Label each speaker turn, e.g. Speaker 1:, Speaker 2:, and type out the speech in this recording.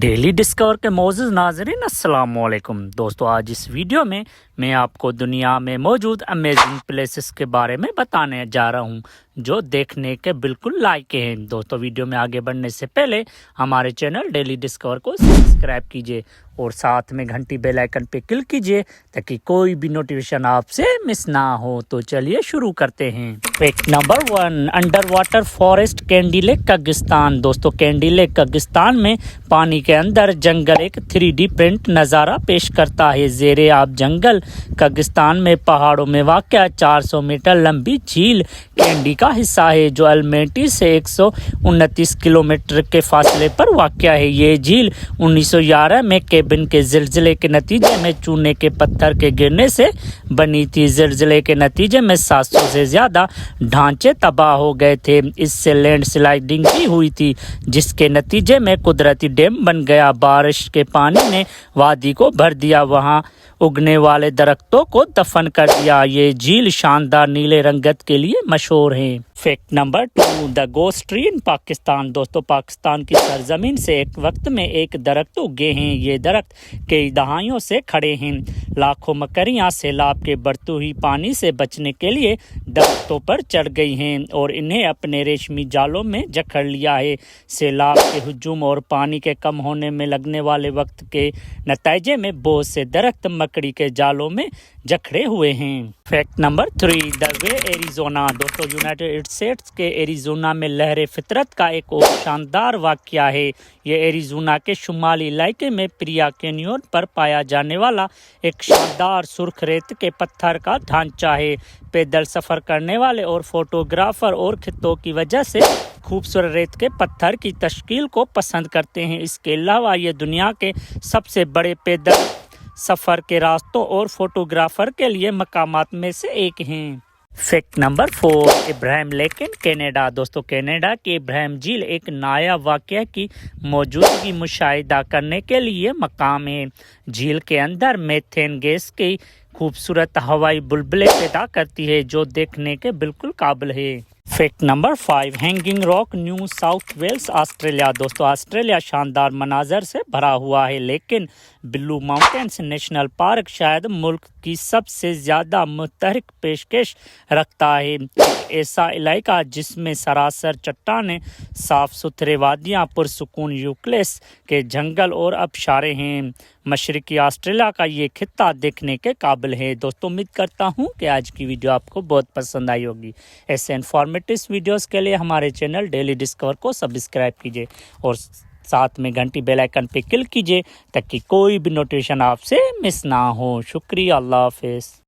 Speaker 1: Daily discover کے معزز ناظرین السلام علیکم دوستو، آج اس ویڈیو میں آپ کو دنیا میں موجود امیزنگ پلیسز کے بارے میں بتانے جا رہا ہوں جو دیکھنے کے بالکل لائق ہیں۔ دوستو، ویڈیو میں آگے بڑھنے سے پہلے ہمارے چینل ڈیلی ڈسکور کو سبسکرائب کیجئے اور ساتھ میں گھنٹی بیل آئیکن پہ کلک کیجئے تاکہ کوئی بھی نوٹیفیکیشن آپ سے مس نہ ہو۔ تو چلیے شروع کرتے ہیں۔ Fact number 1، under water forest Kaindy lake Kazakhstan. دوستو، کینڈی لیک کاغستان میں پانی کے اندر جنگل ایک 3D پرنٹ نظارہ پیش کرتا ہے۔ زیر آب جنگل کاغستان میں پہاڑوں میں واقع 400 میٹر لمبی جھیل کینڈی کا حصہ ہے جو المیٹی سے 129 کلومیٹر کے فاصلے پر واقع ہے۔ یہ جھیل 1911 میں کیبن کے زلزلے کے نتیجے میں چونے کے پتھر کے گرنے سے بنی تھی۔ زلزلے کے نتیجے میں 700 سے زیادہ ڈھانچے تباہ ہو گئے تھے۔ اس سے لینڈ سلائڈنگ بھی ہوئی تھی جس کے نتیجے میں قدرتی ڈیم بن گیا۔ بارش کے پانی نے وادی کو بھر دیا، وہاں اگنے والے درختوں کو دفن کر دیا۔ یہ جھیل شاندار نیلے رنگت کے لیے مشہور ہے۔ فیکٹ نمبر 2، دا گھوسٹ ٹری ان پاکستان۔ دوستو، پاکستان کی سرزمین سے ایک وقت میں ایک درخت اگے ہیں۔ یہ درخت کئی دہائیوں سے کھڑے ہیں۔ لاکھوں مکڑیاں سیلاب کے بڑھتے ہوئے پانی سے بچنے کے لیے درختوں پر چڑھ گئی ہیں اور انہیں اپنے ریشمی جالوں میں جکڑ لیا ہے۔ سیلاب کے ہجوم اور پانی کے کم ہونے میں لگنے والے وقت کے نتیجے میں بہت سے درخت مکڑی کے جالوں میں جکڑے ہوئے ہیں۔ فیکٹ نمبر 3، دا وے ایریزونا۔ دوستو، یونائیٹڈ اسٹیٹس کے ایریزونا میں لہر فطرت کا ایک اور شاندار واقعہ ہے۔ یہ ایریزونا کے شمالی علاقے میں پریا کینیون پر پایا جانے والا ایک شاندار سرخ ریت کے پتھر کا ڈھانچہ ہے۔ پیدل سفر کرنے والے اور فوٹوگرافر اور خطوں کی وجہ سے خوبصورت ریت کے پتھر کی تشکیل کو پسند کرتے ہیں۔ اس کے علاوہ یہ دنیا کے سب سے بڑے پیدل سفر کے راستوں اور فوٹوگرافر کے لیے مقامات میں سے ایک ہیں۔ Fact number 4، Abraham lake in Canada. دوستو، کینیڈا کی ابراہیم جھیل ایک نایاب واقعہ کی موجودگی مشاہدہ کرنے کے لیے مقام ہے۔ جھیل کے اندر میتھین گیس کی خوبصورت ہوائی بلبلے پیدا کرتی ہے جو دیکھنے کے بالکل قابل ہے۔ Fact number 5، Hanging Rock New South Wales Australia. دوستو، آسٹریلیا شاندار مناظر سے بھرا ہوا ہے لیکن بلو ماؤنٹینز نیشنل پارک شاید ملک کی سب سے زیادہ متحرک پیشکش رکھتا ہے۔ ایک ایسا علاقہ جس میں سراسر چٹانیں، صاف ستھرے وادیاں، پرسکون یوکلپٹس کے جنگل اور آبشاریں ہیں۔ مشرقی آسٹریلیا کا یہ خطہ دیکھنے کے قابل ہے۔ دوستو، امید کرتا ہوں کہ آج کی ویڈیو آپ کو بہت پسند آئی ہوگی۔ ایسے انفارمیٹو ویڈیوز کے لیے ہمارے چینل ڈیلی ڈسکور کو سبسکرائب کیجیے اور ساتھ میں گھنٹی بیل آئیکن پہ کلک کیجیے تاکہ کوئی بھی نوٹیفیکیشن آپ سے مس نہ ہو۔ شکریہ، اللہ حافظ۔